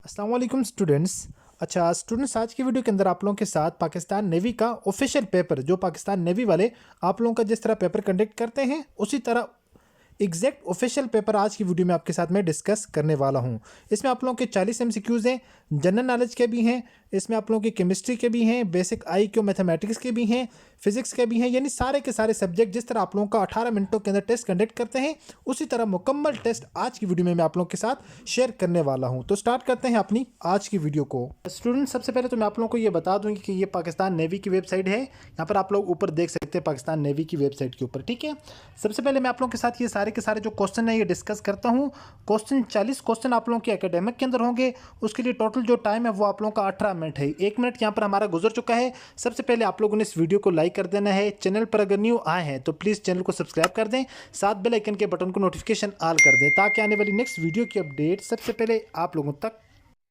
अस्सलाम वालेकुम स्टूडेंट्स। अच्छा स्टूडेंट्स, आज की वीडियो के अंदर आप लोगों के साथ पाकिस्तान नेवी का ऑफिशियल पेपर, जो पाकिस्तान नेवी वाले आप लोगों का जिस तरह पेपर कंडक्ट करते हैं उसी तरह एग्जैक्ट ऑफिशियल पेपर आज की वीडियो में आपके साथ मैं डिस्कस करने वाला हूं। इसमें आप लोगों के 40 एमसीक्यूज हैं, जनरल नॉलेज के भी हैं, इसमें आप लोगों की केमिस्ट्री के भी हैं, बेसिक IQ मैथमेटिक्स के भी हैं, फिजिक्स के भी हैं, यानी सारे के सारे सब्जेक्ट जिस तरह आप लोगों का 18 मिनटों के अंदर टेस्ट कंडक्ट करते हैं उसी तरह मुकम्मल टेस्ट आज की वीडियो में मैं आप लोगों के साथ शेयर करने वाला हूं। तो स्टार्ट करते हैं अपनी आज की वीडियो को। स्टूडेंट, सबसे पहले तो मैं आप लोगों को ये बता दूंगी कि ये पाकिस्तान नेवी की वेबसाइट है। यहाँ पर आप लोग ऊपर देख सकते हैं पाकिस्तान नेवी की वेबसाइट के ऊपर, ठीक है। सबसे पहले मैं आप लोगों के साथ ये सारे के सारे जो क्वेश्चन है ये डिस्कस करता हूँ। क्वेश्चन 40 क्वेश्चन आप लोगों के एकेडमिक के अंदर होंगे। उसके लिए टोटल जो टाइम है वो आप लोगों का 18 मिनट है। 1 मिनट यहाँ पर हमारा गुजर चुका है। सबसे पहले आप लोगों ने इस वीडियो को लाइक कर देना है। चैनल पर अगर न्यू आए हैं तो प्लीज़ चैनल को सब्सक्राइब कर दें, साथ बेल आइकन के बटन को नोटिफिकेशन ऑल कर दें ताकि आने वाली नेक्स्ट वीडियो की अपडेट सबसे पहले आप लोगों तक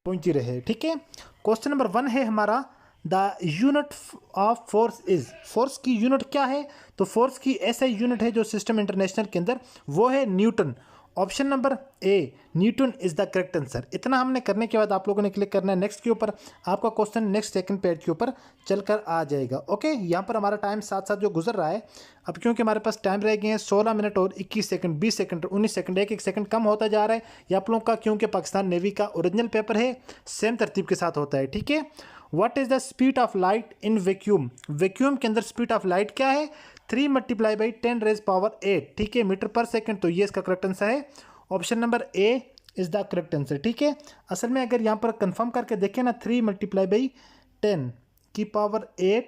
पहुंची रहे, ठीक है। क्वेश्चन नंबर 1 है हमारा, the unit of force is. Force की यूनिट क्या है? तो फोर्स की ऐसा यूनिट है जो सिस्टम इंटरनेशनल के अंदर वो है Newton. Option number A, Newton is the correct answer. इतना हमने करने के बाद आप लोगों ने क्लिक करना है नेक्स्ट के ऊपर। आपका क्वेश्चन नेक्स्ट सेकंड पेज के ऊपर चलकर आ जाएगा। ओके, यहाँ पर हमारा टाइम साथ साथ जो गुजर रहा है, अब क्योंकि हमारे पास टाइम रह गए हैं 16 मिनट और 21 सेकंड, 20 सेकंड, 19 सेकंड, एक सेकंड कम होता जा रहा है। ये आप लोगों का क्योंकि पाकिस्तान नेवी का ओरिजिनल पेपर है, सेम तरतीब के साथ होता है, ठीक है। What is the speed of light in vacuum? Vacuum के अंदर स्पीड ऑफ लाइट क्या है? 3 × 10⁻⁸, ठीक है, मीटर पर सेकंड। तो ये इसका करेक्ट आंसर है। Option number A is the correct answer, ठीक है। असल में अगर यहाँ पर कंफर्म करके देखें ना, 3 × 10⁸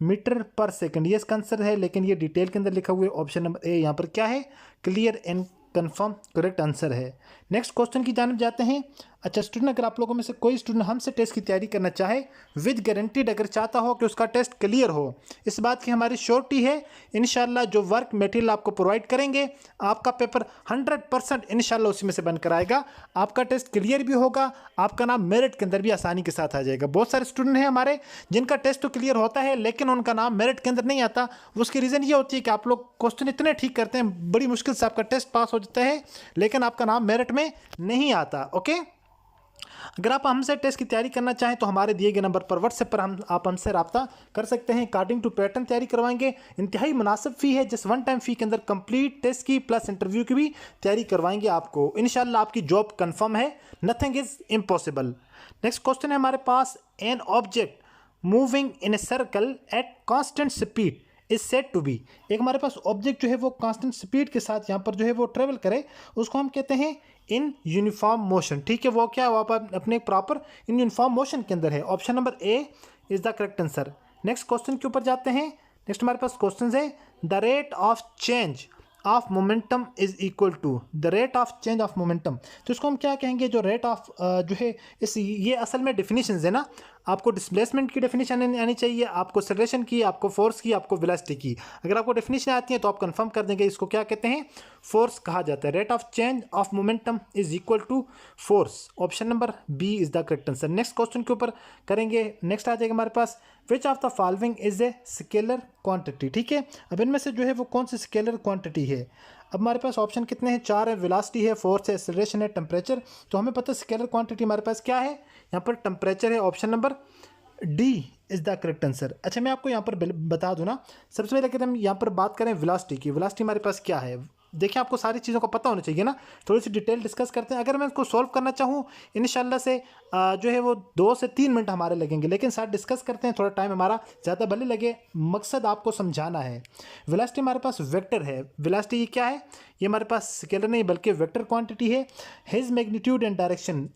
मीटर पर सेकंड, ये इसका आंसर है, लेकिन ये डिटेल के अंदर लिखा हुआ है। ऑप्शन नंबर ए यहाँ पर क्या है? Clear and confirm correct answer है। नेक्स्ट क्वेश्चन की जानिब जाते हैं। अच्छा स्टूडेंट, अगर आप लोगों में से कोई स्टूडेंट हमसे टेस्ट की तैयारी करना चाहे विद गारंटीड, अगर चाहता हो कि उसका टेस्ट क्लियर हो, इस बात की हमारी श्योरिटी है। इंशाल्लाह जो वर्क मटेरियल आपको प्रोवाइड करेंगे, आपका पेपर 100% इंशाल्लाह उसी में से बनकर आएगा। आपका टेस्ट क्लियर भी होगा, आपका नाम मेरिट के अंदर भी आसानी के साथ आ जाएगा। बहुत सारे स्टूडेंट हैं हमारे जिनका टेस्ट तो क्लियर होता है लेकिन उनका नाम मेरिट के अंदर नहीं आता। उसकी रीज़न ये होती है कि आप लोग क्वेश्चन इतने ठीक करते हैं, बड़ी मुश्किल से आपका टेस्ट पास हो जाता है लेकिन आपका नाम मेरिट में नहीं आता। ओके, अगर आप हमसे टेस्ट की तैयारी करना चाहें तो हमारे दिए गए नंबर पर व्हाट्सएप पर आप हमसे रब्ता कर सकते हैं। अकॉर्डिंग टू पैटर्न तैयारी करवाएंगे। इंतहाई मुनासिब फ़ी है, जस्ट 1 टाइम फ़ी के अंदर कंप्लीट टेस्ट की प्लस इंटरव्यू की भी तैयारी करवाएंगे आपको। इंशाल्लाह आपकी जॉब कंफर्म है, nothing is impossible. Next question है हमारे पास, an object moving in a circle at constant speed is said to be. एक हमारे पास ऑब्जेक्ट जो है वो कांस्टेंट स्पीड के साथ यहाँ पर जो है वो ट्रेवल करे, उसको हम कहते हैं इन यूनिफॉर्म मोशन, ठीक है। वो क्या है? वो अपने प्रॉपर इन यूनिफॉर्म मोशन के अंदर है। Option number A is the correct answer. Next question के ऊपर जाते हैं। नेक्स्ट हमारे पास क्वेश्चन है, the rate of change of momentum is equal to. The rate of change of momentum, तो इसको हम क्या कहेंगे? जो रेट ऑफ जो है इस, ये असल में डेफिनेशन है ना। आपको डिस्प्लेसमेंट की डेफिनेशन आनी चाहिए, आपको एक्सेलरेशन की, आपको फोर्स की, आपको वेलोसिटी की। अगर आपको डेफिनेशन आती है तो आप कंफर्म कर देंगे इसको क्या कहते हैं? फोर्स कहा जाता है। Rate of change of momentum is equal to force. Option number B is the correct answer. Next question के ऊपर करेंगे। नेक्स्ट आ जाएगा हमारे पास, which of the following is a scalar quantity, ठीक है। अब इनमें से जो है वो कौन सी स्केलर क्वांटिटी है? अब हमारे पास ऑप्शन कितने हैं? 4 है। वेलोसिटी है, फोर्स है, एक्सेलरेशन है, टेम्परेचर। तो हमें पता है स्केलर क्वांटिटी हमारे पास क्या है? यहाँ पर टेम्परेचर है। Option number D is the correct answer. अच्छा मैं आपको यहाँ पर बता दूँ ना, सबसे पहले अगर हम यहाँ पर बात करें वेलोसिटी की, वेलोसिटी हमारे पास क्या है? देखिए आपको सारी चीज़ों का पता होना चाहिए ना। थोड़ी सी डिटेल डिस्कस करते हैं। अगर मैं इसको सॉल्व करना चाहूँ इंशाल्लाह से जो है वो 2 से 3 मिनट हमारे लगेंगे, लेकिन साथ डिस्कस करते हैं, थोड़ा टाइम हमारा ज़्यादा भले लगे, मकसद आपको समझाना है। वेलोसिटी हमारे पास वेक्टर है। वेलोसिटी क्या है? ये हमारे पास स्केलर नहीं बल्कि वेक्टर क्वांटिटी है। हिज मैग्नीट्यूड एंड डायरेक्शन,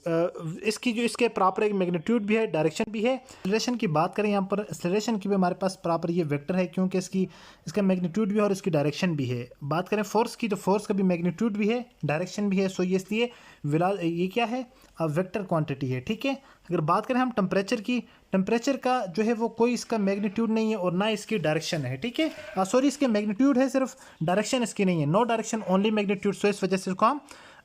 इसकी जो इसके प्रॉपर एक मैग्नीट्यूड भी है, डायरेक्शन भी है। एक्सेलरेशन की बात करें यहाँ पर, एक्सेलरेशन की भी हमारे पास प्रॉपर ये वेक्टर है क्योंकि इसका मैग्नीट्यूड भी है और इसकी डायरेक्शन भी है। बात करें फोर्स की तो फोर्स का भी मैग्नीट्यूड भी है, डायरेक्शन भी है। सो ये इसलिए ये क्या है? वेक्टर क्वांटिटी है, ठीक है। अगर बात करें हम टेम्परेचर की, टेम्परेचर का जो है वो कोई इसका मैग्नीट्यूड नहीं है और ना इसकी डायरेक्शन है, ठीक है। सॉरी, इसके मैग्नीट्यूड है सिर्फ, डायरेक्शन इसकी नहीं है। No direction only magnitude. So इस वजह से इसको हम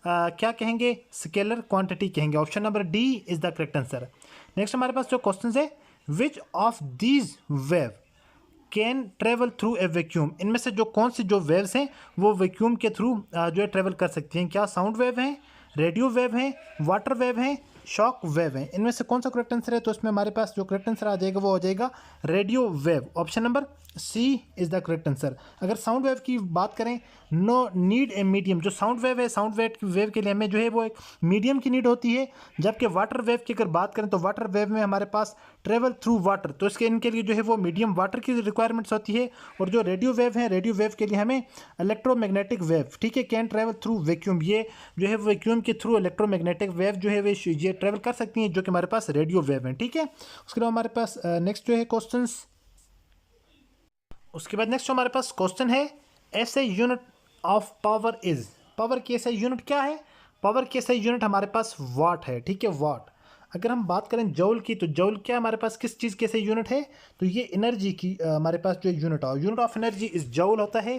क्या कहेंगे? स्केलर क्वांटिटी कहेंगे। Option number D is the correct answer. Next हमारे पास जो क्वेश्चन है, which of these wave can travel through a vacuum. इनमें से जो कौन सी जो वेव्स हैं वो वैक्यूम के थ्रू जो है ट्रेवल कर सकती हैं? क्या साउंड वेव हैं, रेडियो वेव हैं, वाटर वेव हैं, शॉक वेव हैं। इनमें से कौन सा करेक्ट आंसर है? तो इसमें हमारे पास जो करेक्ट आंसर आ जाएगा वो हो जाएगा radio wave. Option number C is the correct answer. अगर साउंड वेव की बात करें, नो नीड ए मीडियम। जो साउंड वेव है, साउंड वेव के लिए हमें जो है वो एक मीडियम की नीड होती है। जबकि वाटर वेव की अगर बात करें तो वाटर वेव में हमारे पास ट्रेवल थ्रू वाटर, तो इसके इनके लिए जो है वो मीडियम वाटर की रिक्वायरमेंट्स होती है। और जो रेडियो वेव है, रेडियो वेव के लिए हमें इलेक्ट्रोमैग्नेटिक वेव, ठीक है, कैन ट्रेवल थ्रू वैक्यूम। ये जो है वैक्यूम के थ्रू इलेक्ट्रोमैग्नेटिक वेव जो है वे ये ट्रेवल कर सकती हैं, जो कि हमारे पास रेडियो वेव है। ठीक है, उसके बाद हमारे पास नेक्स्ट जो है क्वेश्चंस, उसके बाद नेक्स्ट जो हमारे पास क्वेश्चन है, ऐसे unit of power is. Power की ऐसा यूनिट क्या है? पावर की ऐसा यूनिट हमारे पास वाट है। ठीक है, वाट। अगर हम बात करें जौल की, तो जौल क्या हमारे पास किस चीज़ के ऐसे यूनिट है? तो ये एनर्जी की हमारे पास जो यूनिट ऑफ एनर्जी इस जौल होता है।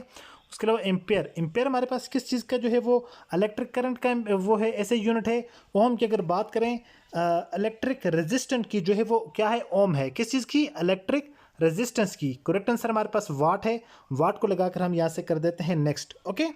उसके अलावा एम्पेयर, एम्पेयर हमारे पास किस चीज़ का जो है वो इलेक्ट्रिक करंट का वो है, ऐसे यूनिट है। ओम की अगर बात करें, इलेक्ट्रिक रेजिस्टेंट की जो है वो क्या है? ओम है। किस चीज़ की? इलेक्ट्रिक रेजिस्टेंस की। करेक्ट आंसर हमारे पास वाट है। वाट को लगाकर हम यहाँ से कर देते हैं नेक्स्ट। ओके,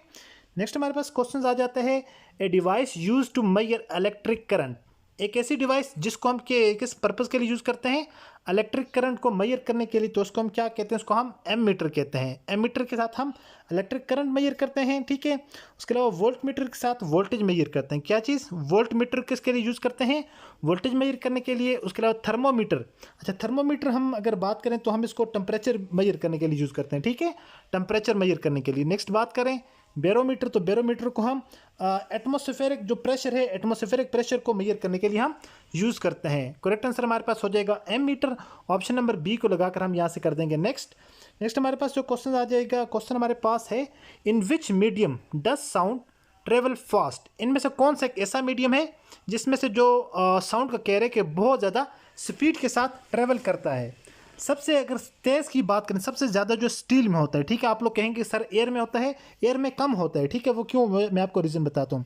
नेक्स्ट हमारे पास क्वेश्चन आ जाता है, a device use to measure electric current. एक ऐसी डिवाइस जिसको हम किस पर्पज़ के लिए यूज़ करते हैं? इलेक्ट्रिक करंट को मेजर करने के लिए। तो उसको हम क्या कहते हैं? उसको हम एमीटर कहते हैं। एमीटर के साथ हम इलेक्ट्रिक करंट मेजर करते हैं। ठीक है, उसके अलावा वोल्ट मीटर के साथ वोल्टेज मेजर करते हैं। क्या चीज़? वोल्ट मीटर किसके लिए यूज़ करते हैं? वोल्टेज मेजर करने के लिए। उसके अलावा थर्मोमीटर, अच्छा थर्मोमीटर हम अगर बात करें तो हम इसको टेम्परेचर मेजर करने के लिए यूज़ करते हैं। ठीक है, टेम्परेचर मेजर करने के लिए। नेक्स्ट बात करें बैरोमीटर, तो बैरोमीटर को हम एटमॉस्फेरिक जो प्रेशर है, एटमॉस्फेरिक प्रेशर को मेजर करने के लिए हम यूज़ करते हैं। करेक्ट आंसर हमारे पास हो जाएगा ammeter. Option number B को लगाकर हम यहाँ से कर देंगे नेक्स्ट। नेक्स्ट हमारे पास जो क्वेश्चन आ जाएगा, क्वेश्चन हमारे पास है, in which medium does sound travel fast. इनमें से कौन सा एक ऐसा मीडियम है जिसमें से जो साउंड का कह रहे कि बहुत ज़्यादा स्पीड के साथ ट्रेवल करता है? सबसे अगर तेज़ की बात करें, सबसे ज़्यादा जो स्टील में होता है। ठीक है, आप लोग कहेंगे सर एयर में होता है, एयर में कम होता है। ठीक है, वो क्यों? मैं आपको रीज़न बताता हूँ।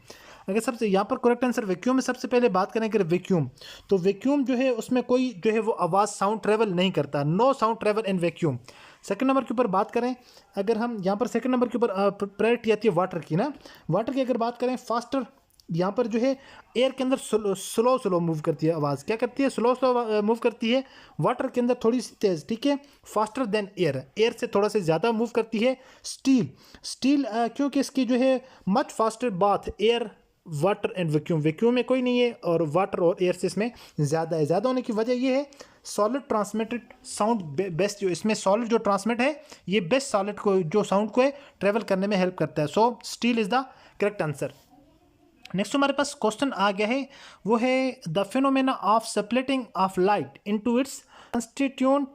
अगर सबसे यहाँ पर करेक्ट आंसर वैक्यूम में सबसे पहले बात करें अगर वैक्यूम, तो वैक्यूम जो है उसमें कोई जो है वो आवाज़ साउंड ट्रेवल नहीं करता। No sound travel in vacuum. Second number के ऊपर बात करें, अगर हम यहाँ पर सेकंड नंबर के ऊपर प्रायोरिटी आती है वाटर की ना। वाटर की अगर बात करें, फास्टर यहाँ पर जो है एयर के अंदर स्लो मूव करती है आवाज़। क्या करती है? स्लो मूव करती है। वाटर के अंदर थोड़ी सी तेज़। ठीक है, फास्टर देन एयर, एयर से थोड़ा सा ज़्यादा मूव करती है। स्टील क्योंकि इसकी जो है much faster bath air water and vacuum. Vacuum में कोई नहीं है और वाटर और एयर से इसमें ज़्यादा है। ज़्यादा होने की वजह ये है, सॉलिड ट्रांसमिटेड साउंड बेस्ट, जो इसमें सॉलिड जो ट्रांसमिट है ये बेस्ट सॉलिड को जो साउंड को है ट्रेवल करने में हेल्प करता है। सो steel is the correct answer. Next हमारे पास क्वेश्चन आ गया है, वो है the phenomena of splitting of light into its constituent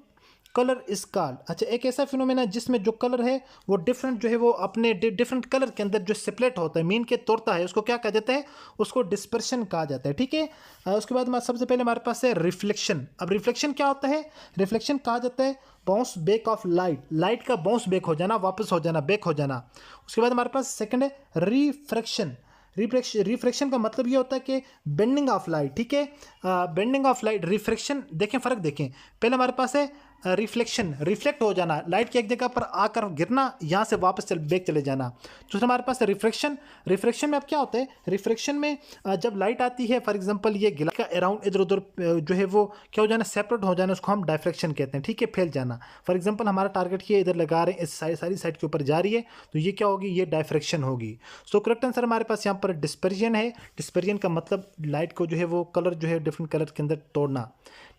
colour is called. अच्छा, एक ऐसा फिनोमेना जिसमें जो कलर है वो डिफरेंट जो है वो अपने डिफरेंट कलर के अंदर जो स्प्लिट होता है, मीन के तोड़ता है, उसको क्या कहा जाता है? उसको डिस्पर्शन कहा जाता है। ठीक है, उसके बाद सबसे पहले हमारे पास है रिफ्लेक्शन। अब रिफ्लेक्शन क्या होता है? रिफ्लेक्शन कहा जाता है bounce back of light, light का बाउंस बैक हो जाना, वापस हो जाना, बैक हो जाना। उसके बाद हमारे पास सेकंड है रिफ्रैक्शन। रिफ्रैक्शन का मतलब ये होता है कि बेंडिंग ऑफ लाइट। ठीक है, बेंडिंग ऑफ लाइट, रिफ्रैक्शन, देखें फ़र्क देखें। पहले हमारे पास है रिफ्लेक्शन, रिफ्लेक्ट हो जाना, लाइट की एक जगह पर आकर गिरना, यहाँ से वापस बैक चले जाना। दूसरा हमारे पास है रिफ्रैक्शन। रिफ्रैक्शन में अब क्या होता है? रिफ्रैक्शन में जब लाइट आती है, फॉर एग्जांपल ये गिलास का अराउंड इधर उधर जो है वो क्या हो जाना? सेपरेट हो जाना, उसको हम डायफ्रैक्शन कहते हैं। ठीक है, फैल जाना। फॉर एग्जांपल हमारा टारगेट ये इधर लगा रहे हैं, इस सारी साइड के ऊपर जा रही है, तो ये क्या होगी? ये डायफ्रैक्शन होगी। सो करेक्ट आंसर हमारे पास यहाँ पर डिस्पर्जन है। डिस्पर्जन का मतलब लाइट को जो है वो कलर जो है डिफरेंट कलर के अंदर तोड़ना।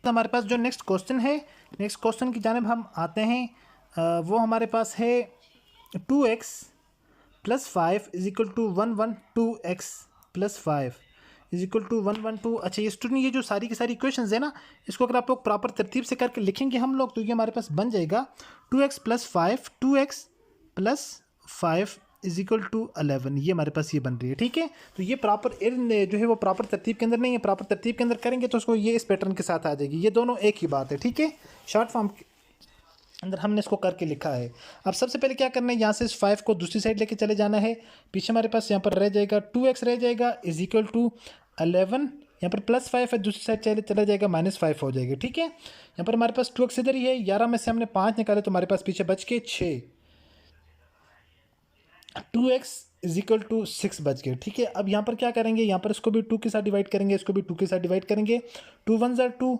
तो हमारे पास जो नेक्स्ट क्वेश्चन है, नेक्स्ट क्वेश्चन की जानिब हम आते हैं। वो हमारे पास है 2x + 5 = 1 2x + 5 = 1 2। अच्छा, ये स्टूडेंट ये जो सारी की सारी इक्वेशंस है ना, इसको अगर आप लोग प्रॉपर तरतीब से करके लिखेंगे हम लोग, तो ये हमारे पास बन जाएगा 2x + 5 2x + 5 = 11। ये हमारे पास ये बन रही है। ठीक है, तो ये प्रॉपर जो है वो प्रॉपर तरतीब के अंदर नहीं है। प्रॉपर तरतीब के अंदर करेंगे तो उसको ये इस पैटर्न के साथ आ जाएगी। ये दोनों एक ही बात है। ठीक है, शॉर्ट फॉर्म अंदर हमने इसको करके लिखा है। अब सबसे पहले क्या करना है, यहाँ से इस 5 को दूसरी साइड लेके चले जाना है। पीछे हमारे पास यहाँ पर रह जाएगा 2x रह जाएगा = 11। यहाँ पर +5 है, दूसरी साइड चला जाएगा -5 हो जाएगी। ठीक है, यहाँ पर हमारे पास 2x इधर ही है, 11 में से हमने 5 निकाले तो हमारे पास पीछे बच के 6। 2x इज इक्वल टू 6 बच गए। ठीक है, अब यहाँ पर क्या करेंगे, यहाँ पर इसको भी 2 के साथ डिवाइड करेंगे, इसको भी 2 के साथ डिवाइड करेंगे। 2 1 ज़ार 2,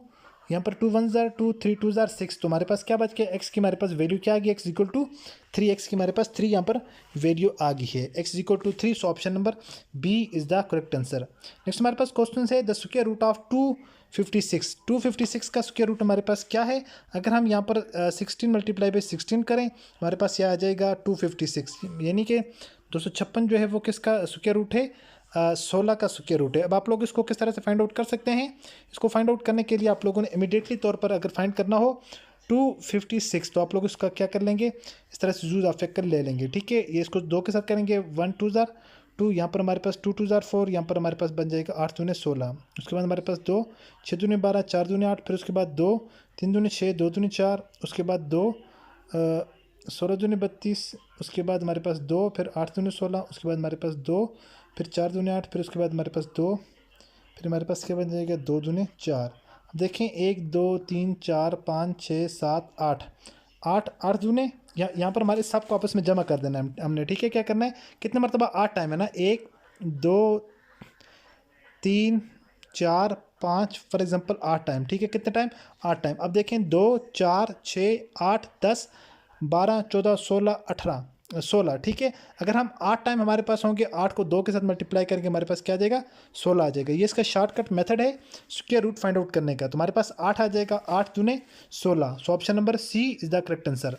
यहाँ पर 2 1 ज़ार 2, 3 2 ज़ार 6। तो हमारे पास क्या बच गया, एक्स की हमारे पास वैल्यू क्या आ गई, एक्स इक्वल टू 3। एक्स की हमारे पास 3 यहाँ पर वैल्यू आ गई है, x equal to 3। So option number B is the correct answer. Next हमारे पास क्वेश्चन है द स्क्वायर रूट ऑफ 256। 256 का स्क्वायर रूट हमारे पास क्या है, अगर हम यहाँ पर 16 मल्टीप्लाई बाई 16 करें हमारे पास यह आ जाएगा 256, यानी कि 256 जो है वो किसका स्क्वायर रूट है, 16 का स्क्वायर रूट है। अब आप लोग इसको किस तरह से फाइंड आउट कर सकते हैं, इसको फाइंड आउट करने के लिए आप लोगों ने इमीडिएटली तौर पर अगर फाइंड करना हो 256, तो आप लोग इसका क्या कर लेंगे, इस तरह से यूज ऑफ फैक्टर ले लेंगे। ठीक है, ये इसको 2 के साथ करेंगे, 1 2 ज़ार 2, यहाँ पर हमारे पास 2 2 ज़ार 4, यहाँ पर हमारे पास बन जाएगा 8 दूने 16। उसके बाद हमारे पास 2 6 दूने 12, 4 दूने 8, फिर उसके बाद 2 3 दूने 6, 2 दूने 4, उसके बाद 2 16 दूने 32, उसके बाद हमारे पास 2, फिर 8 दूने 16, उसके बाद हमारे पास 2, फिर 4 दूने 8, फिर उसके बाद हमारे पास 2, फिर हमारे पास क्या बन जाएगा 2 दूने 4। अब देखें 1 2 3 4 5 6 7 8, 8 दूने, यहाँ पर हमारे सबको आपस में जमा कर देना है हमने। ठीक है, क्या करना है, कितने मरतबा 8 टाइम है ना, 1 2 3 4 5 फॉर एग्जांपल 8 टाइम। ठीक है, कितने टाइम, 8 टाइम। अब देखें 2 4 6 8 10 12 14 16 18 16। ठीक है, अगर हम 8 टाइम हमारे पास होंगे, 8 को 2 के साथ मल्टीप्लाई करके हमारे पास क्या आ जाएगा 16 आ जाएगा। ये इसका शॉर्टकट मेथड है स्क्वायर रूट फाइंड आउट करने का। तो हमारे पास 8 आ जाएगा, 8 दूने 16। So option number C is the correct answer.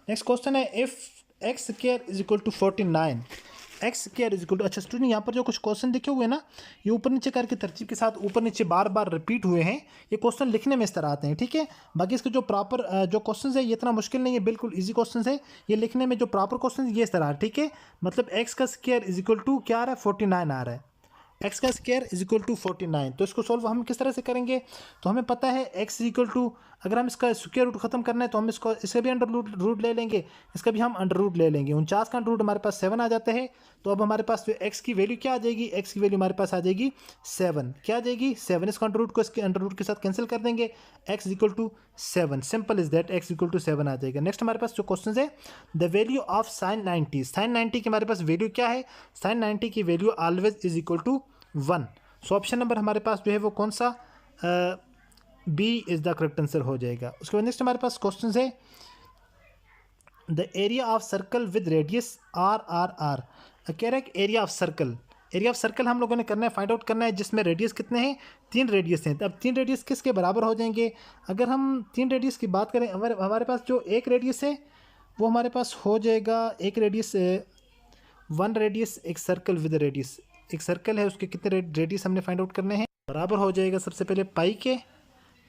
Next question है if x square is equal to 49, x square is equal to, अच्छा स्टूडेंट यहाँ पर जो कुछ क्वेश्चन लिखे हुए हैं ना, ये ऊपर नीचे करके तरतीब के साथ ऊपर नीचे बार बार रिपीट हुए हैं। ये क्वेश्चन लिखने में इस तरह आते हैं। ठीक है, बाकी इसके जो प्रॉपर जो क्वेश्चन है ये इतना मुश्किल नहीं है, बिल्कुल इजी क्वेश्चन है। ये लिखने में जो प्रॉपर क्वेश्चन ये इस तरह। ठीक है, मतलब एक्स का स्क्वायर इज इक्वल टू क्या आ रहा है, 49 आ रहा है। एक्स का स्क्वायर इज इक्वल टू 49, तो इसको सॉल्व हम किस तरह से करेंगे, तो हमें पता है एक्स इज इक्वल टू, अगर हम इसका स्क्वायर रूट खत्म करना है तो हम इसका भी अंडर रूट ले लेंगे, इसका भी हम अंडर रूट ले लेंगे। 49 का अंडर रूट हमारे पास 7 आ जाता है। तो अब हमारे पास एक्स की वैल्यू क्या आ जाएगी, एक्स की वैल्यू हमारे पास आ जाएगी 7। क्या आ जाएगी 7, इसका अंडर रूट को इसके अंडर रूट के साथ कैंसिल कर देंगे, x equal to 7, simple is that, x equal to 7 आ जाएगा। नेक्स्ट हमारे पास जो क्वेश्चन है the value of sine 90, sine 90 की हमारे पास वैल्यू क्या है, साइन 90 की value always is equal to 1। So option number हमारे पास जो है वो कौन सा, B is the correct answer हो जाएगा। उसके बाद नेक्स्ट हमारे पास क्वेश्चन है the area of circle with radius r r r. कह रहा है कि area of circle, area of circle हम लोगों ने करना है, फाइंड आउट करना है, जिसमें रेडियस कितने हैं, 3 रेडियस हैं। अब 3 रेडियस किसके बराबर हो जाएंगे, अगर हम 3 रेडियस की बात करें, हमारे पास जो एक रेडियस है वो हमारे पास हो जाएगा, एक रेडियस 1 रेडियस, एक सर्कल विद रेडियस, एक सर्कल है उसके कितने रेडियस हमने फाइंड आउट करने हैं, बराबर हो जाएगा सबसे पहले पाई के,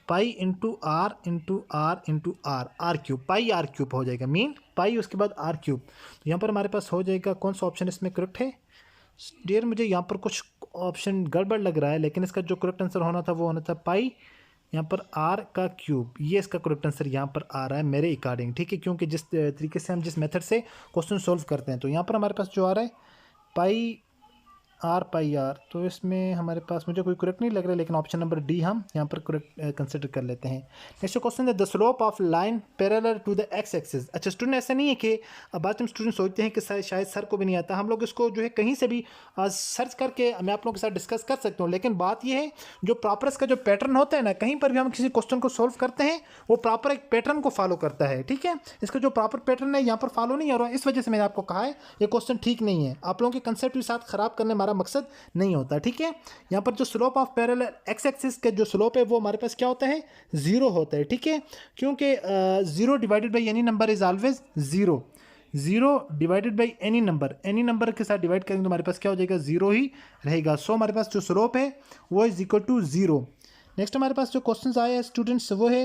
pi into r into r into r, r cube, pi r cube हो जाएगा, मीन पाई उसके बाद आर क्यूब। तो यहाँ पर हमारे पास हो जाएगा, कौन सा ऑप्शन इसमें करेक्ट है डियर, मुझे यहाँ पर कुछ ऑप्शन गड़बड़ लग रहा है, लेकिन इसका जो करेक्ट आंसर होना था वो होना था पाई यहाँ पर आर का क्यूब, ये इसका करेक्ट आंसर यहाँ पर आ रहा है मेरे अकॉर्डिंग। ठीक है, क्योंकि जिस तरीके से हम जिस मेथड से क्वेश्चन सॉल्व करते हैं, तो यहाँ पर हमारे पास जो आ रहा है पाई आर पाई आर, तो इसमें हमारे पास मुझे कोई करेक्ट नहीं लग रहा है, लेकिन ऑप्शन नंबर डी हम यहाँ पर करेक्ट कंसिडर कर लेते हैं। नेक्स्ट क्वेश्चन है the slope of line parallel to the x axis. अच्छा स्टूडेंट, ऐसा नहीं है कि अब बात हम स्टूडेंट सोचते हैं कि शायद सर को भी नहीं आता, हम लोग इसको जो है कहीं से भी सर्च करके मैं आप लोगों के साथ डिस्कस कर सकता हूँ, लेकिन बात यह है जो प्रॉपर इसका जो पैटर्न होता है ना, कहीं पर भी हम किसी क्वेश्चन को सॉल्व करते हैं वो प्रॉपर एक पैटर्न को फॉलो करता है। ठीक है, इसका जो प्रॉपर पैटर्न है यहाँ पर फॉलो नहीं हो रहा है, इस वजह से मैंने आपको कहा है ये क्वेश्चन ठीक नहीं है। आप लोगों के कंसेप्ट के साथ खराब करने हमारा मकसद नहीं होता। ठीक है, यहाँ पर जो slope of parallel x axis का जो स्लोप है वो हमारे पास क्या होता है, 0 होता है। ठीक है, क्योंकि 0 divided by any number is always 0, 0 divided by any number के साथ डिवाइड करेंगे तो हमारे पास क्या हो जाएगा, 0 ही रहेगा। सो हमारे पास जो स्लोप है वो इज इक्वल टू 0। नेक्स्ट हमारे पास जो क्वेश्चन आए हैं स्टूडेंट्स वो है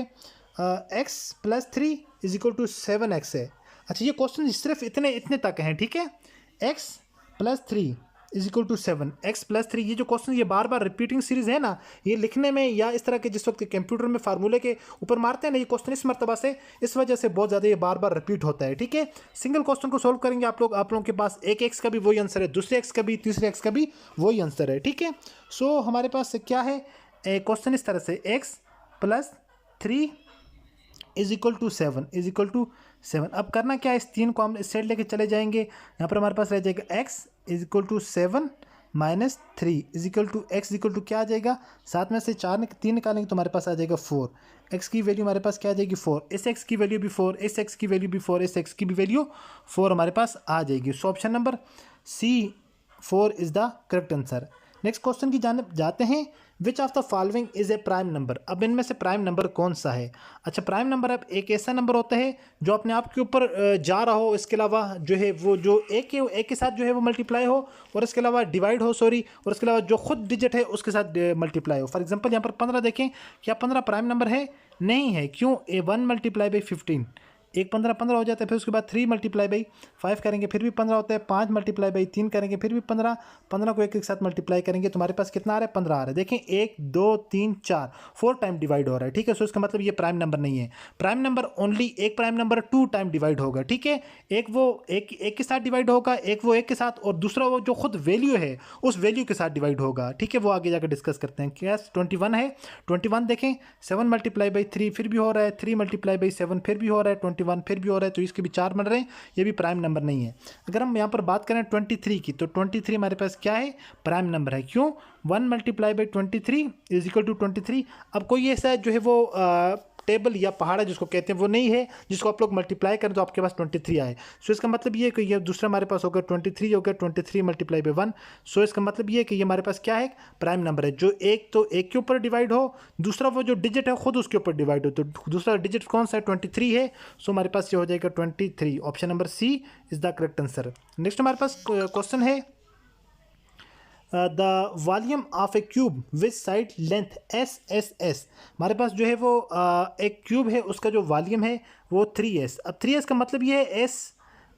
x + 3 is equal to 7x है। अच्छा, ये क्वेश्चन सिर्फ इतने तक हैं। ठीक है, x + 3 is equal to 7, x + 3, ये जो क्वेश्चन ये बार बार रिपीटिंग सीरीज है ना, ये लिखने में या इस तरह के जिस वक्त कंप्यूटर में फार्मूले के ऊपर मारते हैं ना, ये क्वेश्चन इस मरतबा से इस वजह से बहुत ज़्यादा ये बार बार रिपीट होता है। ठीक है, सिंगल क्वेश्चन को सोल्व करेंगे आप लोगों के पास एक x का भी वही आंसर है, दूसरे x का भी, तीसरे x का भी वही आंसर है। ठीक है, सो हमारे पास क्या है क्वेश्चन इस तरह से x + 3 is equal to 7 is equal to 7। अब करना क्या है, इस 3 को हम इस साइड लेके चले जाएंगे। यहाँ पर हमारे पास रह जाएगा x is equal to 7 minus 3 is equal to x is equal to क्या आ जाएगा, 7 में से 3 निकालेंगे तो हमारे पास आ जाएगा 4। x की वैल्यू हमारे पास क्या आ जाएगी 4, इस x की वैल्यू भी 4, इस x की वैल्यू भी 4, इस x की भी वैल्यू 4 हमारे पास आ जाएगी। सो option number C 4 is the correct answer. Next question की जाने जाते हैं, विच of the following is A prime number. अब इनमें से प्राइम नंबर कौन सा है। अच्छा, प्राइम नंबर अब एक ऐसा नंबर होता है जो अपने आप के ऊपर जा रहा हो, इसके अलावा जो है वो जो एक के साथ जो है वो मल्टीप्लाई हो, और इसके अलावा डिवाइड हो, सॉरी, और इसके अलावा जो खुद डिजिट है उसके साथ मल्टीप्लाई हो। फॉर एग्जांपल यहाँ पर 15 देखें, क्या 15 प्राइम नंबर है? नहीं है। क्यों? A1 मल्टीप्लाई बाई 15, एक 15 हो जाता है। फिर उसके बाद 3 मल्टीप्लाई बाई 5 करेंगे, फिर भी 15 होता है। 5 मल्टीप्लाई बाई 3 करेंगे, फिर भी 15 को एक साथ मल्टीप्लाई करेंगे तो हमारे पास कितना आ रहा है? 15 आ रहा है। देखें 1 2 3 4 टाइम डिवाइड हो रहा है, ठीक है। सो इसका मतलब ये प्राइम नंबर नहीं है। प्राइम नंबर ओनली एक प्राइम नंबर 2 टाइम डिवाइड होगा, ठीक है। एक वो एक के साथ डिवाइड होगा, एक वो एक के साथ, और दूसरा वो जो खुद वैल्यू है उस वैल्यू के साथ डिवाइड होगा, ठीक है। वो आगे जाकर डिस्कस करते हैं। क्या 21 है? 21 देखें, 7 मल्टीप्लाई बाई 3 फिर भी हो रहा है, 3 मल्टीप्लाई बाई 7 फिर भी हो रहा है, 21 फिर भी हो रहा है, तो इसके भी 4 बन रहे हैं। ये भी प्राइम नंबर नहीं है। अगर हम यहाँ पर बात करें 23 की, तो 23 हमारे पास क्या है? प्राइम नंबर है। क्यों? 1 multiply by 23 is equal to 23। अब कोई ऐसा जो है वो टेबल या पहाड़ा जिसको कहते हैं वो नहीं है जिसको आप लोग मल्टीप्लाई करें तो आपके पास 23 आए। सो इसका मतलब ये है कि ये दूसरा हमारे पास होगा 23 हो गया, 23 मल्टीप्लाई बाई 1। सो इसका मतलब ये है कि ये हमारे पास क्या है? प्राइम नंबर है। जो एक तो एक के ऊपर डिवाइड हो, दूसरा वो जो डिजिट है खुद उसके ऊपर डिवाइड हो, तो दूसरा डिजिट कौन सा है? 23 है। सो हमारे पास ये हो जाएगा 23। Option number C is the correct answer. Next हमारे पास क्वेश्चन है, the volume of A cube with side length S हमारे पास जो है वो एक क्यूब है, उसका जो वॉल्यूम है वो 3S। अब 3S का मतलब ये है S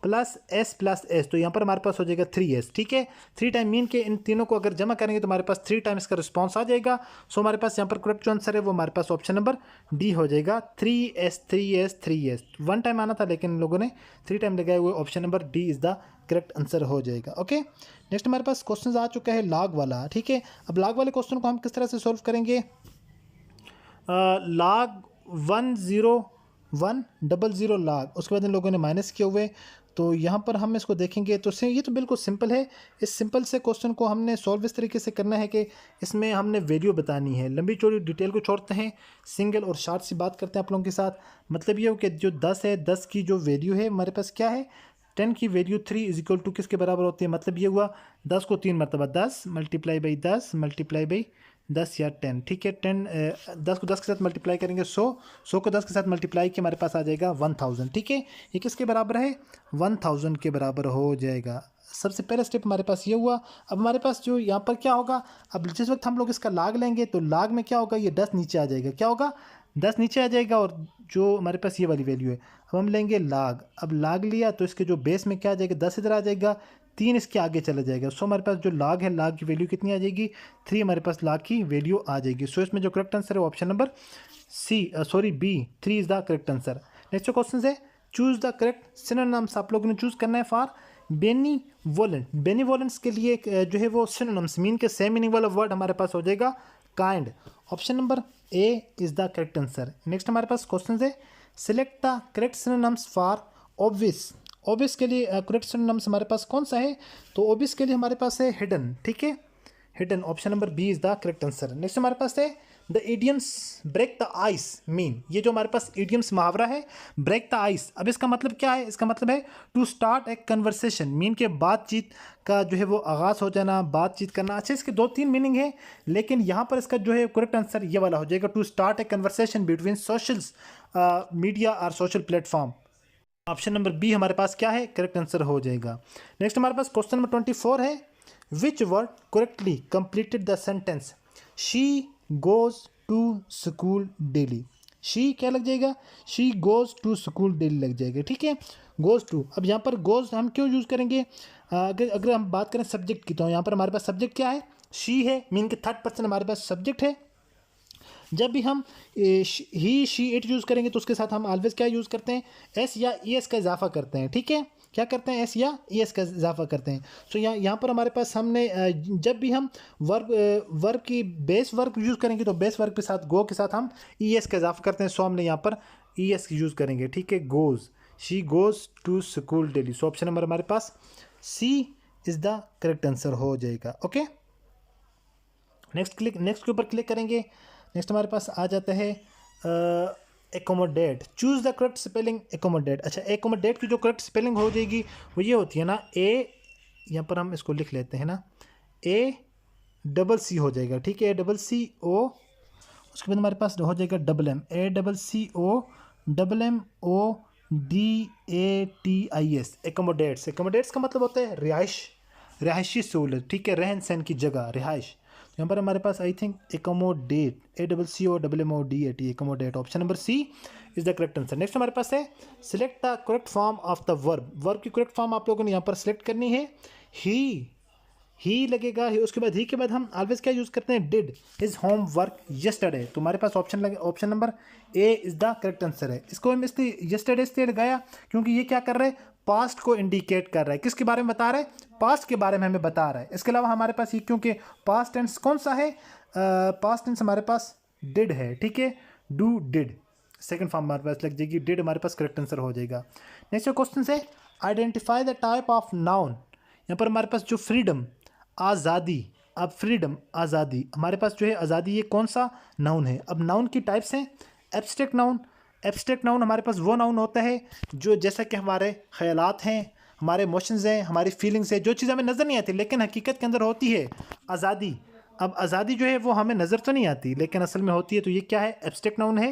plus S plus S, तो यहाँ पर हमारे पास हो जाएगा 3S, ठीक है। 3 टाइम मीन के इन तीनों को अगर जमा करेंगे तो हमारे पास 3 टाइम इसका रिस्पॉन्स आ जाएगा। सो हमारे पास यहाँ पर करेक्ट जो आंसर है वो हमारे पास ऑप्शन नंबर D हो जाएगा। 3S 1 टाइम आना था लेकिन इन लोगों ने 3 टाइम लगाए हुए, option number D is the correct answer हो जाएगा। ओके, नेक्स्ट हमारे पास क्वेश्चन आ चुका है लॉग वाला, ठीक है। अब लॉग वाले क्वेश्चन को हम किस तरह से सॉल्व करेंगे? लॉग 10100 लॉग, उसके बाद इन लोगों ने माइनस किए हुए, तो यहाँ पर हम इसको देखेंगे तो ये तो बिल्कुल सिंपल है। इस सिंपल से क्वेश्चन को हमने सॉल्व इस तरीके से करना है कि इसमें हमने वैल्यू बतानी है। लंबी चौड़ी डिटेल को छोड़ते हैं, सिंगल और शॉर्ट सी बात करते हैं आप लोगों के साथ। मतलब ये हो कि जो 10 है, 10 की जो वैल्यू है हमारे पास क्या है? 10 की वैल्यू 3 इज इक्वल टू किसके बराबर होती है? मतलब ये हुआ 10 को 3 मरतबा, 10 मल्टीप्लाई बाई 10 मल्टीप्लाई बाई 10 या 10, ठीक है। 10 को 10 के साथ मल्टीप्लाई करेंगे 100 को 10 के साथ मल्टीप्लाई किया हमारे पास आ जाएगा 1000, ठीक है। ये किसके बराबर है? 1000 के बराबर हो जाएगा। सबसे पहला स्टेप हमारे पास ये हुआ। अब हमारे पास जो यहाँ पर क्या होगा, अब जिस वक्त हम लोग इसका लाग लेंगे तो लाग में क्या होगा? ये 10 नीचे आ जाएगा। क्या होगा? 10 नीचे आ जाएगा, और जो हमारे पास ये वाली वैल्यू है, अब हम लेंगे लाग। अब लाग लिया तो इसके जो बेस में क्या आ जाएगा? 10 इधर आ जाएगा, 3 इसके आगे चला जाएगा। सो हमारे पास जो लाग है, लाग की वैल्यू कितनी आ जाएगी? 3 हमारे पास लाग की वैल्यू आ जाएगी। सो इसमें जो करेक्ट आंसर है option number B 3 is the correct answer. Next question है, चूज द करेक्ट सिनोनिम्स। आप लोगों ने चूज करना है फॉर बेनीवोलेंट। बेनीवोलेंट्स के लिए जो है वो सिनोनिम्स मीन के सेम मीनिंग वाला वर्ड हमारे पास हो जाएगा kind. Option number A is the correct answer. Next हमारे पास क्वेश्चन है, select the correct synonyms for obvious. Obvious के लिए करेक्ट सिनोनिम्स हमारे पास कौन सा है? तो ऑब्वियस के लिए हमारे पास है हिडन, ठीक है। Hidden, option number B is the correct answer. Next हमारे पास है the idioms break the ice mean. ये जो हमारे पास इडियम्स मुहावरा है ब्रेक द आइस, अब इसका मतलब क्या है? इसका मतलब है to start a conversation mean के बातचीत का जो है वो आगाज़ हो जाना, बातचीत करना। अच्छा, इसके 2-3 मीनिंग है, लेकिन यहाँ पर इसका जो है करेक्ट आंसर ये वाला हो जाएगा, to start a conversation between socials media और social platform. Option number B हमारे पास क्या है? करेक्ट आंसर हो जाएगा। नेक्स्ट हमारे पास क्वेश्चन नंबर 24 है, which word correctly completed the sentence she goes to school daily. She क्या लग जाएगा? She goes to school daily लग जाएगा, ठीक है। गोज टू, अब यहाँ पर गोज हम क्यों यूज़ करेंगे? अगर हम बात करें सब्जेक्ट की, तो यहाँ पर हमारे पास सब्जेक्ट क्या है? शी है, मीन के 3rd पर्सन हमारे पास सब्जेक्ट है। जब भी हम ही शी इट यूज़ करेंगे तो उसके साथ हम ऑलवेज क्या यूज़ करते हैं? एस या ई एस का इजाफा करते हैं, ठीक है। क्या करते हैं, एस या ई एस का इजाफा करते हैं। सो यहाँ पर हमारे पास हमने जब भी हम वर्ब की बेस वर्ब यूज़ करेंगे तो बेस वर्ब के साथ गो के साथ हम ई एस का इजाफा करते हैं। सो हमने यहाँ पर ई एस यूज़ करेंगे, ठीक है। Goes, she goes to school daily. So option number हमारे पास C is the correct answer हो जाएगा। ओके, नेक्स्ट के ऊपर क्लिक करेंगे। नेक्स्ट हमारे पास आ जाता है accommodate. Choose the correct spelling accommodate. अच्छा, एकोमोडेट की जो करेक्ट स्पेलिंग हो जाएगी वो ये होती है ना, ए, यहाँ पर हम इसको लिख लेते हैं ना, ए डबल सी हो जाएगा, ठीक है, ए डबल सी ओ, उसके बाद हमारे पास हो जाएगा double M, A double C O double M O D A T I S. Accommodates, accommodates का मतलब होता है रिहाइश, रिहायशी सहूलत, ठीक है, रहन सहन की जगह, रिहाइश। यहाँ पर हमारे पास I think accommodate, A double C O double M O D A T, accommodate. Option number C is the correct answer. Next हमारे पास है select the correct form of the verb. Verb की करेक्ट फॉर्म आप लोगों ने यहाँ पर select करनी है। ही लगेगा, उसके बाद ही के बाद हम ऑलवेज क्या यूज़ करते हैं, did his home work yesterday. तो हमारे पास ऑप्शन लगे, option number A is the correct answer है। इसको हम इसलिए यस्टरडे से लगाया क्योंकि ये क्या कर रहा है, पास्ट को इंडिकेट कर रहा है। किसके बारे में बता रहा है, पास्ट के बारे में हमें बता रहा है। इसके अलावा हमारे पास ये, क्योंकि पास्ट टेंस कौन सा है, पास्ट टेंस हमारे पास डिड है, ठीक है, डू डिड, सेकंड फॉर्म हमारे पास लग जाएगी, डिड हमारे पास करेक्ट आंसर हो जाएगा। नेक्स्ट क्वेश्चन है identify the type of noun. यहाँ पर हमारे पास जो फ्रीडम, आज़ादी, अब फ्रीडम आज़ादी, हमारे पास जो है आज़ादी, ये कौन सा नाउन है। अब नाउन की टाइप्स हैं, एब्स्ट्रैक्ट नाउन। एब्स्ट्रैक्ट नाउन हमारे पास वो नाउन होता है जो जैसा कि हमारे ख्यालात हैं, हमारे इमोशंस हैं, हमारी फीलिंग्स है, जो चीज़ हमें नज़र नहीं आती लेकिन हकीकत के अंदर होती है, आज़ादी। अब आज़ादी जो है वो हमें नज़र तो नहीं आती लेकिन असल में होती है, तो ये क्या है, एब्स्ट्रैक्ट नाउन है।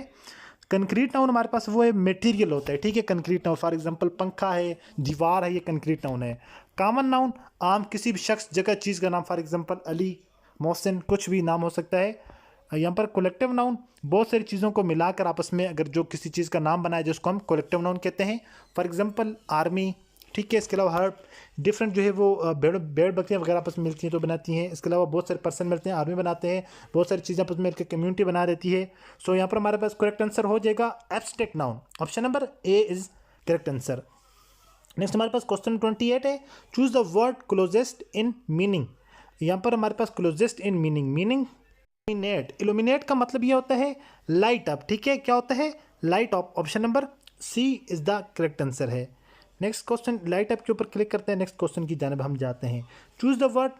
कंक्रीट नाउन हमारे पास वो है, मटेरियल होता है, ठीक है, कंक्रीट नाउन, फॉर एग्जांपल पंखा है, दीवार है, ये कंक्रीट नाउन है। कॉमन नाउन, आम किसी भी शख्स, जगह, चीज़ का नाम, फॉर एग्जांपल अली, मोहसिन, कुछ भी नाम हो सकता है। यहाँ पर कलेक्टिव नाउन, बहुत सारी चीज़ों को मिलाकर आपस में अगर जो किसी चीज़ का नाम बनाए जिसको हम कलेक्टिव नाउन कहते हैं। फॉर एग्जांपल आर्मी, ठीक है। इसके अलावा हर डिफरेंट जो है वो भेड़ बकरियाँ वगैरह आपस में मिलती हैं तो बनाती हैं। इसके अलावा बहुत सारे पर्सन मिलते हैं, आर्मी बनाते हैं, बहुत सारी चीज़ें आपस में मिलकर कम्युनिटी बना देती है। सो यहाँ पर हमारे पास करेक्ट आंसर हो जाएगा abstract noun. Option number A is correct answer. Next हमारे पास क्वेश्चन 28 है, choose the word closest in meaning. यहाँ पर हमारे पास closest in meaning, illuminate. Illuminate का मतलब ये होता है लाइट अप, ठीक है, क्या होता है, light up. Option number C is the correct answer है। नेक्स्ट क्वेश्चन, लाइट अप के ऊपर क्लिक करते हैं, नेक्स्ट क्वेश्चन की जानिब हम जाते हैं। Choose the word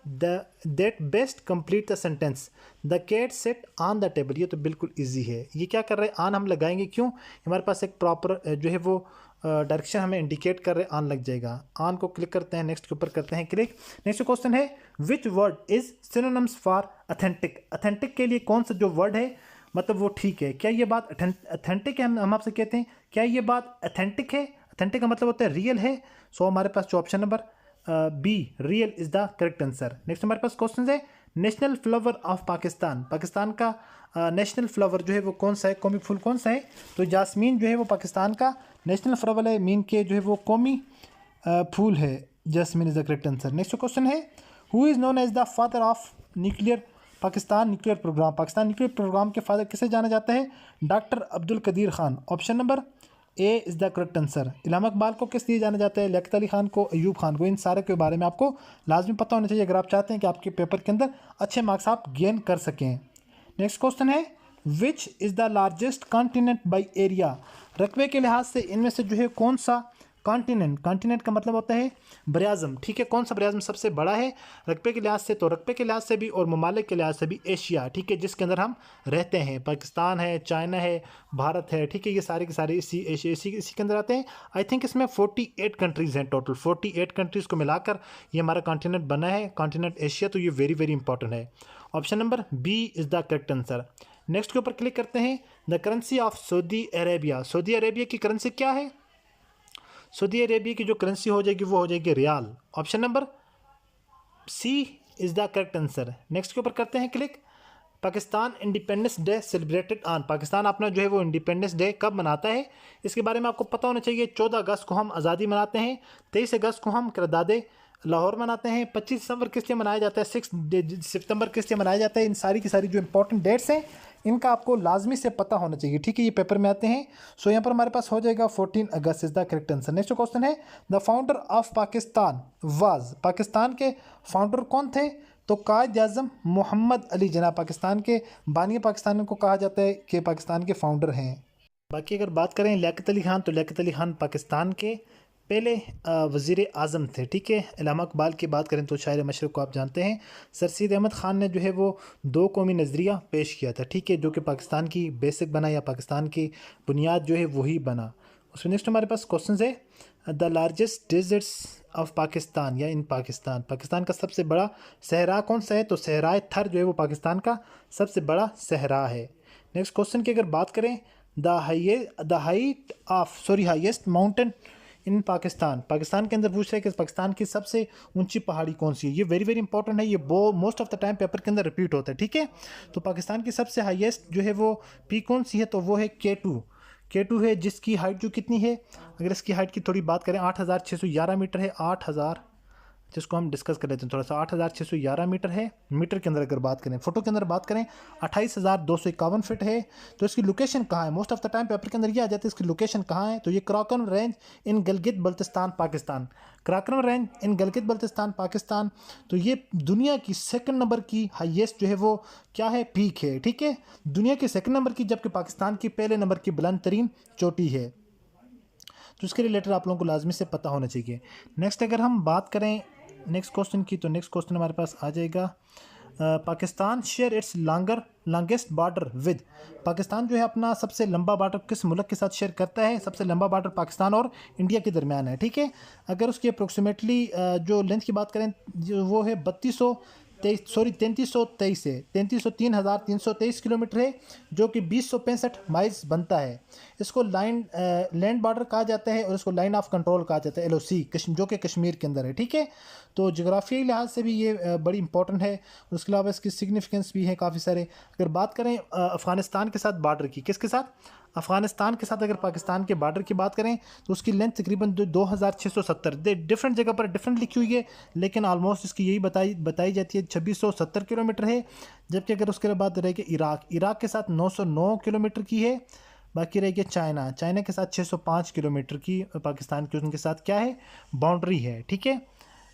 that best complete the sentence, the cat set on the table. ये तो बिल्कुल इजी है, ये क्या कर रहे हैं, ऑन हम लगाएंगे, क्यों, हमारे पास एक प्रॉपर जो है वो डायरेक्शन हमें इंडिकेट कर रहे, ऑन लग जाएगा। ऑन को क्लिक करते हैं, नेक्स्ट के ऊपर करते हैं क्लिक। नेक्स्ट क्वेश्चन है which word is synonyms for authentic. Authentic के लिए कौन सा जो वर्ड है, मतलब वो ठीक है, क्या ये बात अथेंटिक है, हम आपसे कहते हैं क्या ये बात अथेंटिक है। अथेंटिक का मतलब होता है रियल है। सो हमारे पास जो option number B, real is the correct answer. Next हमारे पास क्वेश्चन है national flower of Pakistan. Pakistan का नेशनल फ्लावर जो है वो कौन सा है, कौमी फूल कौन सा है, तो जासमीन जो है वो पाकिस्तान का नेशनल फ्लावर है, मीन के जो है वो कौमी फूल है, jasmine is the correct answer. Next question है who is known as the father of nuclear Pakistan nuclear program. Pakistan nuclear program के फादर किसे जाना जाता है, doctor Abdul Qadeer Khan. Option number A is the correct answer. Allama Iqbal को किस लिए जाना जाता है, लियाकत अली खान को, अयूब खान को। इन सारे के बारे में आपको लाजमी पता होना चाहिए अगर आप चाहते हैं कि आपके पेपर के अंदर अच्छे मार्क्स आप गेन कर सकें। नेक्स्ट क्वेश्चन है which is the largest continent by area. रकबे के लिहाज से इनमें से जो है कौन सा कॉन्टिनेंट, कॉन्टिनेंट का मतलब होता है बराज़म, ठीक है, कौन सा बराज़म सबसे बड़ा है रकबे के लिहाज से, तो रकबे के लिहाज से भी और ममालिक के लिहाज से भी एशिया, ठीक है, जिसके अंदर हम रहते हैं, पाकिस्तान है, चाइना है, भारत है, ठीक है, ये सारे के सारे इसी के अंदर आते हैं। आई थिंक इसमें 48 कंट्रीज़ हैं टोटल, 48 कंट्रीज़ को मिलाकर ये हमारा कॉन्टिनेंट बना है, कॉन्टिनेंट एशिया। तो ये वेरी वेरी इंपॉर्टेंट है। Option number B is the correct answer. Next के ऊपर क्लिक करते हैं, the currency of Saudi Arabia. Saudi Arabia की करेंसी क्या है, सऊदी अरेबिया की जो करेंसी हो जाएगी वो हो जाएगी riyal. Option number C is the correct answer. Next के ऊपर करते हैं click, Pakistan independence day celebrated on. Pakistan अपना जो है वो इंडिपेंडेंस डे कब मनाता है, इसके बारे में आपको पता होना चाहिए। 14 अगस्त को हम आज़ादी मनाते हैं, 23 अगस्त को हम क़रारदाद लाहौर मनाते हैं, 25 दिसंबर किस लिए मनाया जाता है, 6 सितंबर किस लिए मनाया जाता है। इन सारी की सारी जो इंपॉर्टेंट डेट्स हैं इनका आपको लाजमी से पता होना चाहिए, ठीक है, ये पेपर में आते हैं। सो यहाँ पर हमारे पास हो जाएगा 14 August is the correct answer. Next question है the founder of Pakistan was, Pakistan के फाउंडर कौन थे? तो कायद आज़म मोहम्मद अली जिन्ना पाकिस्तान के बानी पाकिस्तान को कहा जाता है कि पाकिस्तान के फाउंडर हैं। बाकी अगर बात करें लियाकत अली खान, तो लियाकत अली खान पाकिस्तान के पहले वज़ीर आज़म थे, ठीक है। इलामा इकबाल की बात करें तो शायर मशरक़ को आप जानते हैं। सर सैयद अहमद ख़ान ने जो है वो दो कौमी नज़रिया पेश किया था, ठीक है, जो कि पाकिस्तान की बेसिक बना या पाकिस्तान की बुनियाद जो है वही बना। उसमें नेक्स्ट हमारे पास क्वेश्चन है the largest desserts of Pakistan या इन पाकिस्तान, पाकिस्तान का सबसे बड़ा सहरा कौन सा है? तो सहराए थर जो है वो पाकिस्तान का सबसे बड़ा सहरा है। नेक्स्ट क्वेश्चन की अगर बात करें the highest mountain in Pakistan, Pakistan के अंदर पूछ रहे हैं कि पाकिस्तान की सबसे ऊंची पहाड़ी कौन सी है। ये वेरी वेरी इंपॉर्टेंट है, ये most of the time paper के अंदर रिपीट होता है, ठीक है। तो पाकिस्तान की सबसे हाईएस्ट जो है वो पीक कौन सी है? तो वो है K2 है, जिसकी हाइट जो कितनी है, अगर इसकी हाइट की थोड़ी बात करें 8611 मीटर है। 8000, जिसको हम डिस्कस कर लेते हैं थोड़ा सा, 8611 मीटर है। मीटर के अंदर अगर बात करें, फोटो के अंदर बात करें 28,251 फीट है। तो इसकी लोकेशन कहाँ है? Most of the time paper के अंदर ये आ जाती है इसकी लोकेशन कहाँ है। तो ये कराकरम रेंज इन गिलगित बल्तिस्तान पाकिस्तान, कराकरम रेंज इन गिलगित बल्तिस्तान पाकिस्तान। तो ये दुनिया की सेकंड नंबर की हाईएस्ट जो है वो क्या है? पीक है, ठीक है, दुनिया की सेकंड नंबर की, जबकि पाकिस्तान की पहले नंबर की बुलंद तरीन चोटी है। तो इसके रिलेटेड आप लोगों को लाजमी से पता होना चाहिए। नेक्स्ट अगर हम बात करें नेक्स्ट क्वेश्चन की, तो नेक्स्ट क्वेश्चन हमारे पास आ जाएगा Pakistan share its longest border with, Pakistan जो है अपना सबसे लंबा बॉर्डर किस मुल्क के साथ शेयर करता है? सबसे लंबा बॉर्डर पाकिस्तान और इंडिया के दरमियान है, ठीक है। अगर उसकी अप्रोक्सीमेटली जो लेंथ की बात करें जो वो है 3323 है, 33,323 किलोमीटर है, जो कि 2065 माइल्स बनता है। इसको लैंड बॉर्डर कहा जाता है और इसको लाइन ऑफ कंट्रोल कहा जाता है, LOC, जो कि कश्मीर के अंदर है, ठीक है। तो जोग्राफियाई लिहाज से भी ये बड़ी इंपॉर्टेंट है। उसके अलावा इसकी सिग्निफिकेंस भी है काफ़ी सारे। अगर बात करें अफ़गानिस्तान के साथ बॉर्डर की, किसके साथ? अफ़गानिस्तान के साथ अगर पाकिस्तान के बॉर्डर की बात करें तो उसकी लेंथ तकरीबन 2670, डिफरेंट जगह पर डिफरेंट लिखी हुई है, लेकिन ऑलमोस्ट इसकी यही बताई जाती है 2670 किलोमीटर है। जबकि अगर उसके बाद रहेगी इराक के साथ 909 किलोमीटर की है। बाकी रहेगी चाइना के साथ 605 किलोमीटर की पाकिस्तान की उनके साथ क्या है? बाउंड्री है, ठीक है।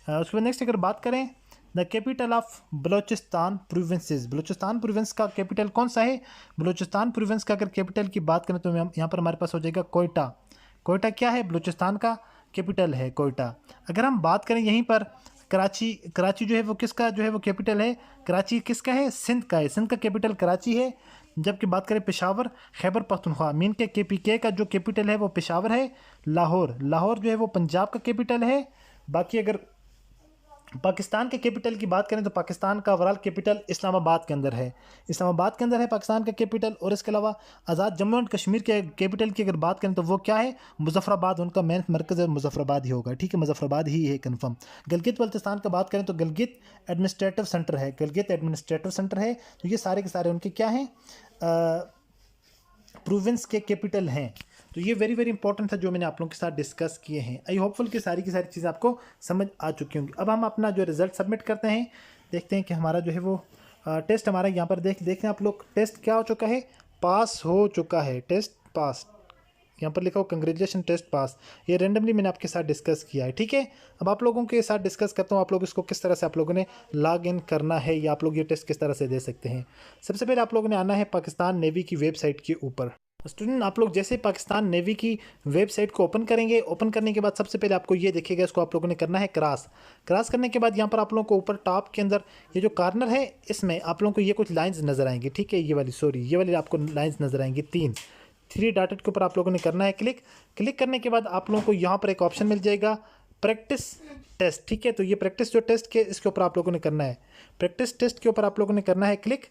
उसके बाद नेक्स्ट अगर बात करें the capital of Balochistan provinces, Balochistan province का कैपिटल कौन सा है? बलोचिस्तान प्रोविंस का अगर कैपिटल की बात करें तो यहाँ पर हमारे पास हो जाएगा कोयटा क्या है? बलोचिस्तान का कैपिटल है कोयटा। अगर हम बात करें यहीं पर कराची जो है वो किसका जो है वो कैपिटल है? कराची किसका है? सिंध का है, सिंध का कैपिटल कराची है। जबकि बात करें पेशावर खैबर पख्तूनख्वा मीन के KPK का जो कैपिटल है वो पेशावर है। लाहौर जो है वो पंजाब का कैपिटल है। बाकी अगर पाकिस्तान के कैपिटल की बात करें तो पाकिस्तान का ओवरऑल कैपिटल इस्लामाबाद के अंदर है, पाकिस्तान का कैपिटल। और इसके अलावा आज़ाद जम्मू एंड कश्मीर के कैपिटल की अगर बात करें तो वो क्या है? मुजफ्फराबाद, उनका मेन मरकज़ मुजफ्फराबाद ही होगा, ठीक है, मुजफ्फराबाद ही है कन्फर्म। गिलगित बल्तिस्तान की बात करें तो गिलगित एडमिनिस्ट्रेटिव सेंटर है। तो ये सारे के सारे उनके क्या हैं? प्रोविंस के कैपिटल हैं। तो ये वेरी वेरी इंपॉर्टेंट था जो मैंने आप लोगों के साथ डिस्कस किए हैं। आई होपफुल कि सारी की सारी चीज़ें आपको समझ आ चुकी होंगी। अब हम अपना जो रिज़ल्ट सबमिट करते हैं, देखते हैं कि हमारा जो है वो टेस्ट हमारा यहाँ पर देख हैं आप लोग, टेस्ट क्या हो चुका है? पास हो चुका है, टेस्ट पास। यहाँ पर लिखा हो कंग्रेचुलेशन टेस्ट पास। ये रेंडमली मैंने आपके साथ डिस्कस किया है, ठीक है। अब आप लोगों के साथ डिस्कस करता हूँ आप लोग इसको किस तरह से आप लोगों ने लॉग इन करना है या आप लोग ये टेस्ट किस तरह से दे सकते हैं। सबसे पहले आप लोगों ने आना है पाकिस्तान नेवी की वेबसाइट के ऊपर। स्टूडेंट आप लोग जैसे पाकिस्तान नेवी की वेबसाइट को ओपन करेंगे, ओपन करने के बाद सबसे पहले आपको ये दिखेगा, इसको आप लोगों ने करना है क्रॉस करने के बाद यहाँ पर आप लोगों को ऊपर टॉप के अंदर ये जो कॉर्नर है इसमें आप लोगों को ये कुछ लाइंस नज़र आएंगी, ठीक है, ये वाली आपको लाइंस नज़र आएंगी, 3 डॉटेड के ऊपर आप लोगों ने करना है क्लिक करने के बाद आप लोगों को यहाँ पर एक ऑप्शन मिल जाएगा प्रैक्टिस टेस्ट, ठीक है। तो ये प्रैक्टिस जो टेस्ट के इसके ऊपर आप लोगों ने करना है, प्रैक्टिस टेस्ट के ऊपर आप लोगों ने करना है क्लिक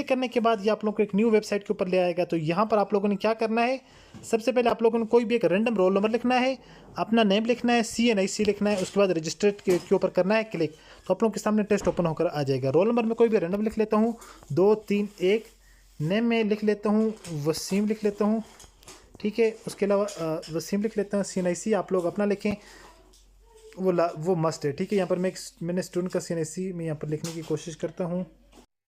करने के बाद ये आप लोगों को एक न्यू वेबसाइट के ऊपर ले आएगा। तो यहाँ पर आप लोगों ने क्या करना है? सबसे पहले आप लोगों ने कोई भी एक रैंडम रोल नंबर लिखना है, अपना नेम लिखना है, CNIC लिखना है, उसके बाद रजिस्टर्ड के ऊपर करना है क्लिक। तो आप लोगों के सामने टेस्ट ओपन होकर आ जाएगा। रोल नंबर में कोई भी रैंडम लिख लेता हूँ 2 3 1, नेम में लिख लेता हूँ वसीम लिख लेता हूँ, ठीक है। उसके अलावा वसीम लिख लेता हूँ, CNIC आप लोग अपना लिखें, वो मस्ट है, ठीक है। यहाँ पर मैंने स्टूडेंट का CNIC में यहाँ पर लिखने की कोशिश करता हूँ,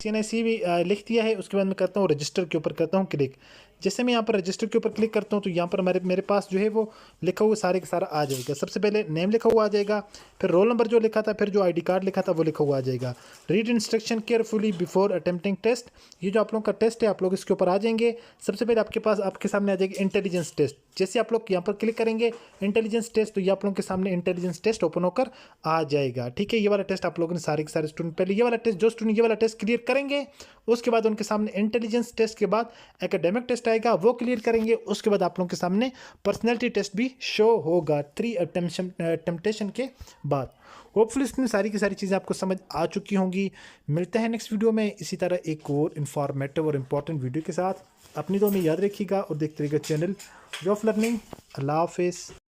CNIC भी लिख दिया है। उसके बाद मैं करता हूँ रजिस्टर के ऊपर करता हूँ क्लिक। जैसे मैं यहाँ पर रजिस्टर के ऊपर क्लिक करता हूँ तो यहाँ पर मेरे पास जो है वो लिखा हुआ सारे का सारा आ जाएगा। सबसे पहले नेम लिखा हुआ आ जाएगा, फिर रोल नंबर जो लिखा था, फिर जो ID कार्ड लिखा था वो लिखा हुआ आ जाएगा। Read instruction carefully before attempting test, ये जो आप लोगों का टेस्ट है आप लोग इसके ऊपर आ जाएंगे। सबसे पहले आपके सामने आ जाएगा इंटेलिजेंस टेस्ट। जैसे आप लोग यहाँ पर क्लिक करेंगे इंटेलिजेंस टेस्ट, तो ये आप लोगों के सामने इंटेलिजेंस टेस्ट ओपन होकर आ जाएगा। ठीक है, ये वाला टेस्ट आप लोगों ने सारे के सारे स्टूडेंट पहले ये वाला टेस्ट, जो स्टूडेंट ये वाला टेस्ट क्लियर करेंगे उसके बाद उनके सामने इंटेलिजेंस टेस्ट के बाद एकेडमिक टेस्ट आएगा, वो क्लियर करेंगे। उसके बाद आप लोगों के सामने पर्सनैलिटी टेस्ट भी शो होगा 3 अटेम्प्टेशन के बाद। होपफुली इसमें सारी की सारी चीज़ें आपको समझ आ चुकी होंगी। मिलते हैं नेक्स्ट वीडियो में इसी तरह एक और इन्फॉर्मेटिव और इम्पॉर्टेंट वीडियो के साथ। अपनी दुआ में याद रखिएगा और देखते रहिएगा चैनल वे ऑफ लर्निंग। अल्लाह हाफिज़।